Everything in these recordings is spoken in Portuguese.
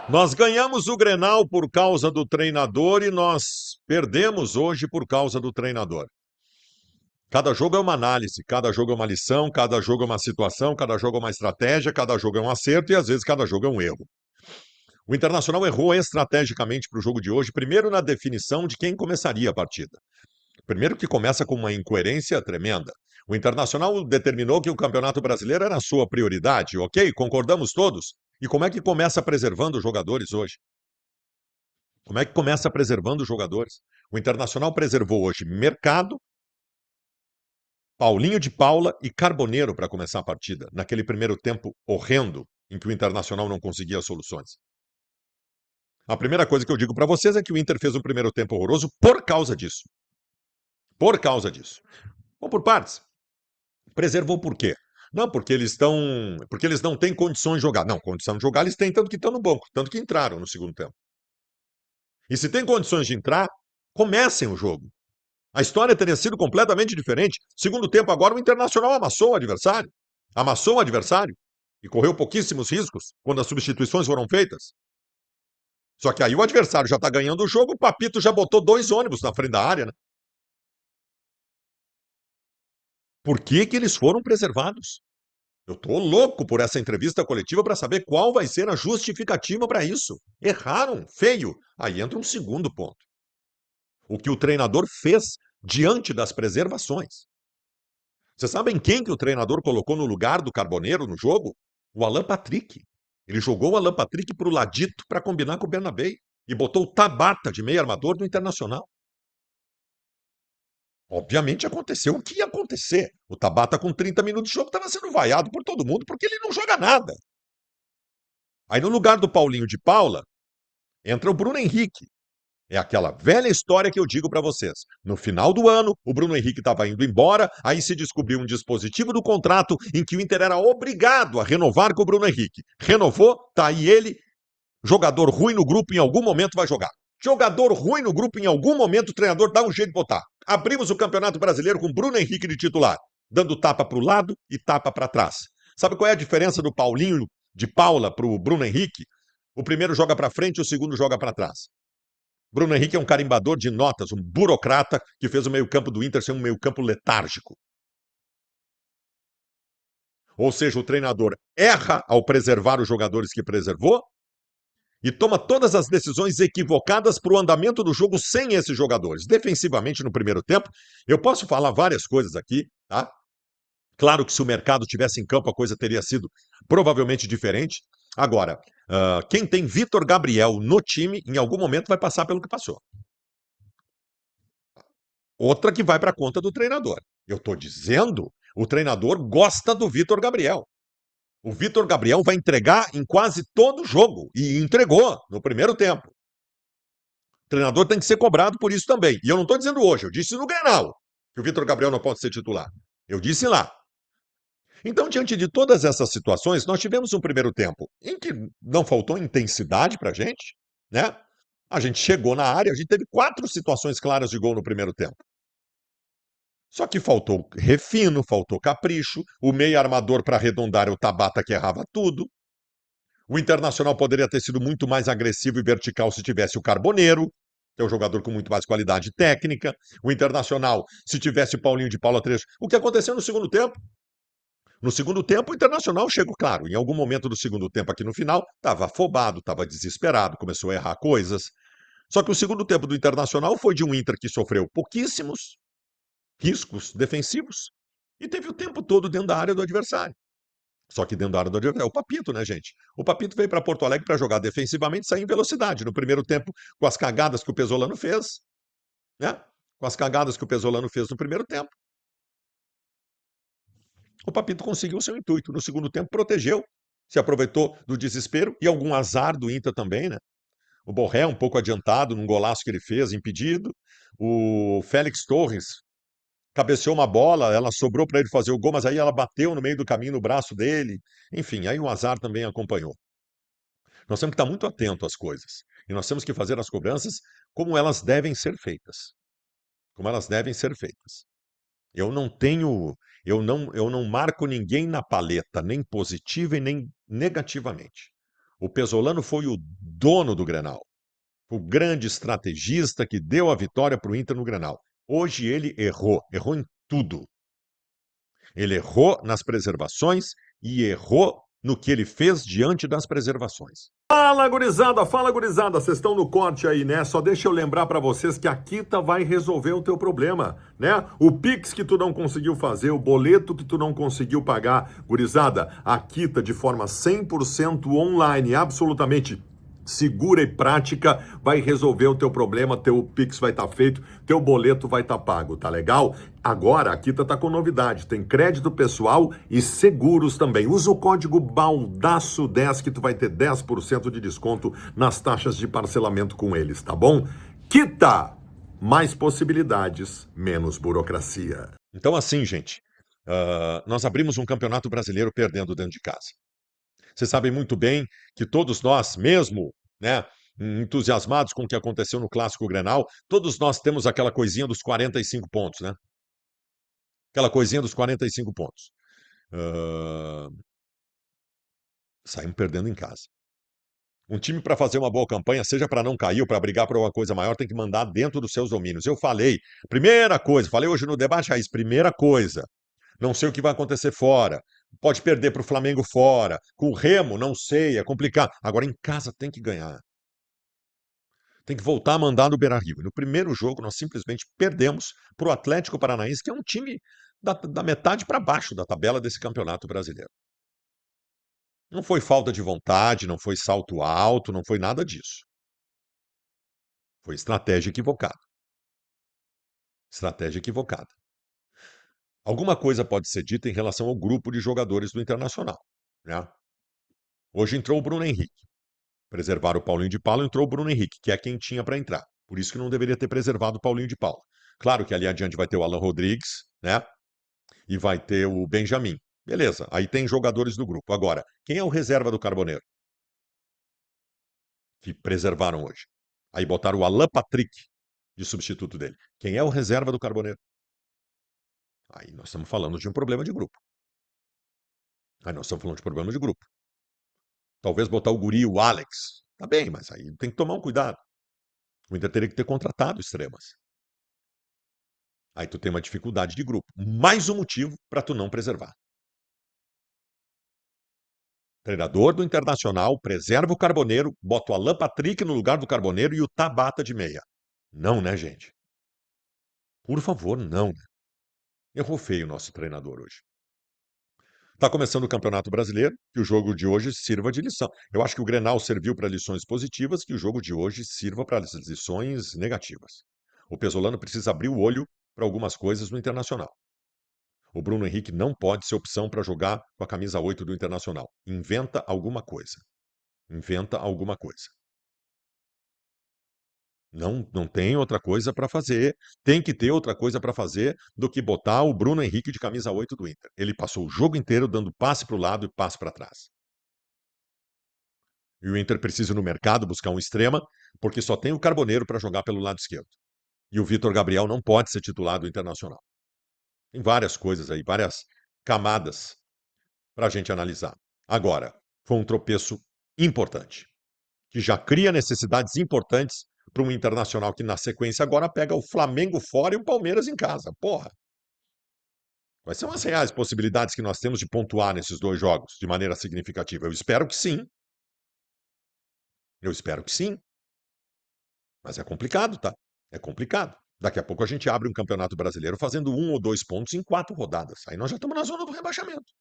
Nós ganhamos o Grenal por causa do treinador e nós perdemos hoje por causa do treinador. Cada jogo é uma análise, cada jogo é uma lição, cada jogo é uma situação, cada jogo é uma estratégia, cada jogo é um acerto e às vezes cada jogo é um erro. O Internacional errou estrategicamente para o jogo de hoje, primeiro na definição de quem começaria a partida. Primeiro que começa com uma incoerência tremenda. O Internacional determinou que o Campeonato Brasileiro era a sua prioridade, ok? Concordamos todos? E como é que começa preservando os jogadores hoje? Como é que começa preservando os jogadores? O Internacional preservou hoje Mercado, Paulinho de Paula e Carboneiro para começar a partida, naquele primeiro tempo horrendo em que o Internacional não conseguia soluções. A primeira coisa que eu digo para vocês é que o Inter fez um primeiro tempo horroroso por causa disso. Por causa disso. Vamos por partes. Preservou por quê? Não, porque eles não têm condições de jogar. Não, condição de jogar eles têm, tanto que estão no banco, tanto que entraram no segundo tempo. E se tem condições de entrar, comecem o jogo. A história teria sido completamente diferente. Segundo tempo, agora o Internacional amassou o adversário. Amassou o adversário. E correu pouquíssimos riscos quando as substituições foram feitas. Só que aí o adversário já está ganhando o jogo, o Papito já botou 2 ônibus na frente da área, né? Por que que eles foram preservados? Eu estou louco por essa entrevista coletiva para saber qual vai ser a justificativa para isso. Erraram, feio. Aí entra um segundo ponto. O que o treinador fez diante das preservações. Vocês sabem quem que o treinador colocou no lugar do Carboneiro no jogo? O Alan Patrick. Ele jogou o Alan Patrick para o ladito para combinar com o Bernabé e botou o Tabata de meio armador do Internacional. Obviamente aconteceu o que ia acontecer. O Tabata com 30 minutos de jogo estava sendo vaiado por todo mundo porque ele não joga nada. Aí no lugar do Paulinho de Paula, entra o Bruno Henrique. É aquela velha história que eu digo para vocês. No final do ano, o Bruno Henrique estava indo embora, aí se descobriu um dispositivo do contrato em que o Inter era obrigado a renovar com o Bruno Henrique. Renovou, tá aí ele, jogador ruim no grupo, em algum momento vai jogar. Jogador ruim no grupo, em algum momento o treinador dá um jeito de botar. Abrimos o Campeonato Brasileiro com Bruno Henrique de titular, dando tapa para o lado e tapa para trás. Sabe qual é a diferença do Paulinho de Paula para o Bruno Henrique? O primeiro joga para frente, o segundo joga para trás. Bruno Henrique é um carimbador de notas, um burocrata que fez o meio-campo do Inter ser um meio-campo letárgico. Ou seja, o treinador erra ao preservar os jogadores que preservou e toma todas as decisões equivocadas para o andamento do jogo sem esses jogadores. Defensivamente, no primeiro tempo, eu posso falar várias coisas aqui, tá? Claro que se o mercado tivesse em campo, a coisa teria sido provavelmente diferente. Agora, quem tem Vitor Gabriel no time, em algum momento vai passar pelo que passou. Outra que vai para a conta do treinador. Eu estou dizendo, o treinador gosta do Vitor Gabriel. O Vitor Gabriel vai entregar em quase todo jogo. E entregou no primeiro tempo. O treinador tem que ser cobrado por isso também. E eu não estou dizendo hoje, eu disse no Grenal que o Vitor Gabriel não pode ser titular. Eu disse lá. Então, diante de todas essas situações, nós tivemos um primeiro tempo em que não faltou intensidade para a gente, né? A gente chegou na área, a gente teve 4 situações claras de gol no primeiro tempo. Só que faltou refino, faltou capricho, o meio armador para arredondar o Tabata que errava tudo. O Internacional poderia ter sido muito mais agressivo e vertical se tivesse o Carboneiro, que é um jogador com muito mais qualidade técnica. O Internacional, se tivesse o Paulinho de Paula Trecho. O que aconteceu no segundo tempo? No segundo tempo, o Internacional chegou, claro, em algum momento do segundo tempo aqui no final, estava afobado, estava desesperado, começou a errar coisas. Só que o segundo tempo do Internacional foi de um Inter que sofreu pouquíssimos riscos defensivos e teve o tempo todo dentro da área do adversário. Só que dentro da área do adversário é o Papito, né, gente? O Papito veio para Porto Alegre para jogar defensivamente e sair em velocidade. No primeiro tempo, com as cagadas que o Pesolano fez, né? Com as cagadas que o Pesolano fez no primeiro tempo, o Papito conseguiu o seu intuito. No segundo tempo, protegeu, se aproveitou do desespero e algum azar do Inter também, né? O Borré um pouco adiantado num golaço que ele fez, impedido. O Félix Torres cabeceou uma bola, ela sobrou para ele fazer o gol, mas aí ela bateu no meio do caminho no braço dele. Enfim, aí o azar também acompanhou. Nós temos que estar muito atento às coisas. E nós temos que fazer as cobranças como elas devem ser feitas. Como elas devem ser feitas. Eu não tenho, eu não marco ninguém na paleta, nem positiva e nem negativamente. O Pesolano foi o dono do Grenal. O grande estrategista que deu a vitória para o Inter no Grenal. Hoje ele errou em tudo. Ele errou nas preservações e errou no que ele fez diante das preservações. Fala gurizada, vocês estão no corte aí, né? Só deixa eu lembrar pra vocês que a Quita vai resolver o teu problema, né? O Pix que tu não conseguiu fazer, o boleto que tu não conseguiu pagar, gurizada, a Quita de forma 100% online, absolutamente segura e prática, vai resolver o teu problema, teu Pix vai estar feito, teu boleto vai estar pago, tá legal? Agora a Quita tá com novidade, tem crédito pessoal e seguros também. Usa o código BALDAÇO10 que tu vai ter 10% de desconto nas taxas de parcelamento com eles, tá bom? Quita! Mais possibilidades, menos burocracia. Então assim, gente, nós abrimos um campeonato brasileiro perdendo dentro de casa. Vocês sabem muito bem que todos nós, mesmo, né, entusiasmados com o que aconteceu no Clássico Grenal, todos nós temos aquela coisinha dos 45 pontos, né? Aquela coisinha dos 45 pontos. Saímos perdendo em casa. Um time para fazer uma boa campanha, seja para não cair ou para brigar por uma coisa maior, tem que mandar dentro dos seus domínios. Eu falei, primeira coisa, falei hoje no debate raiz, primeira coisa, não sei o que vai acontecer fora. Pode perder para o Flamengo fora. Com o Remo, não sei, é complicado. Agora em casa tem que ganhar. Tem que voltar a mandar no Beira-Rio. E no primeiro jogo nós simplesmente perdemos para o Atlético Paranaense, que é um time da metade para baixo da tabela desse campeonato brasileiro. Não foi falta de vontade, não foi salto alto, não foi nada disso. Foi estratégia equivocada. Estratégia equivocada. Alguma coisa pode ser dita em relação ao grupo de jogadores do Internacional, né? Hoje entrou o Bruno Henrique. Preservaram o Paulinho de Paula, entrou o Bruno Henrique, que é quem tinha para entrar. Por isso que não deveria ter preservado o Paulinho de Paula. Claro que ali adiante vai ter o Alan Rodrigues, né? E vai ter o Benjamin. Beleza, aí tem jogadores do grupo. Agora, quem é o reserva do Carboneiro? Que preservaram hoje. Aí botaram o Alan Patrick de substituto dele. Quem é o reserva do Carboneiro? Aí nós estamos falando de um problema de grupo. Aí nós estamos falando de problema de grupo. Talvez botar o Guri, o Alex. Tá bem, mas aí tem que tomar um cuidado. O Inter teria que ter contratado extremas. Aí tu tem uma dificuldade de grupo. Mais um motivo para tu não preservar. Treinador do Internacional, preserva o Carboneiro, bota o Alan Patrick no lugar do Carboneiro e o Tabata de meia. Não, né, gente? Por favor, não. Errou feio o nosso treinador hoje. Está começando o Campeonato Brasileiro, que o jogo de hoje sirva de lição. Eu acho que o Grenal serviu para lições positivas, que o jogo de hoje sirva para lições negativas. O Pesolano precisa abrir o olho para algumas coisas no Internacional. O Bruno Henrique não pode ser opção para jogar com a camisa 8 do Internacional. Inventa alguma coisa. Inventa alguma coisa. Não tem outra coisa para fazer. Tem que ter outra coisa para fazer do que botar o Bruno Henrique de camisa 8 do Inter. Ele passou o jogo inteiro dando passe para o lado e passe para trás. E o Inter precisa ir no mercado buscar um extrema, porque só tem o Carboneiro para jogar pelo lado esquerdo. E o Vitor Gabriel não pode ser titular do Internacional. Tem várias coisas aí, várias camadas para a gente analisar. Agora, foi um tropeço importante, que já cria necessidades importantes para um Internacional que, na sequência, agora pega o Flamengo fora e o Palmeiras em casa. Porra! Quais são as reais possibilidades que nós temos de pontuar nesses dois jogos de maneira significativa? Eu espero que sim. Eu espero que sim. Mas é complicado, tá? É complicado. Daqui a pouco a gente abre um campeonato brasileiro fazendo 1 ou 2 pontos em 4 rodadas. Aí nós já estamos na zona do rebaixamento.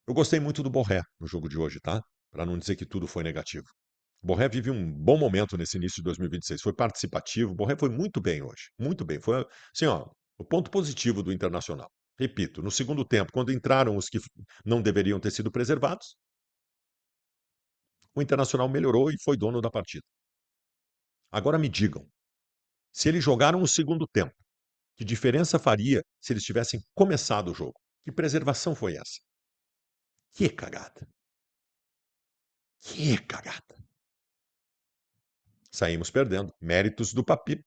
Eu gostei muito do Borré no jogo de hoje, tá? Para não dizer que tudo foi negativo. O Borré vive um bom momento nesse início de 2026. Foi participativo. O Borré foi muito bem hoje. Muito bem. Foi, assim, ó, o ponto positivo do Internacional. Repito, no segundo tempo, quando entraram os que não deveriam ter sido preservados, o Internacional melhorou e foi dono da partida. Agora me digam, se eles jogaram o segundo tempo, que diferença faria se eles tivessem começado o jogo? Que preservação foi essa? Que cagada. Que cagada. Saímos perdendo. Méritos do Papito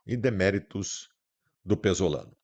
e deméritos do Pesolano.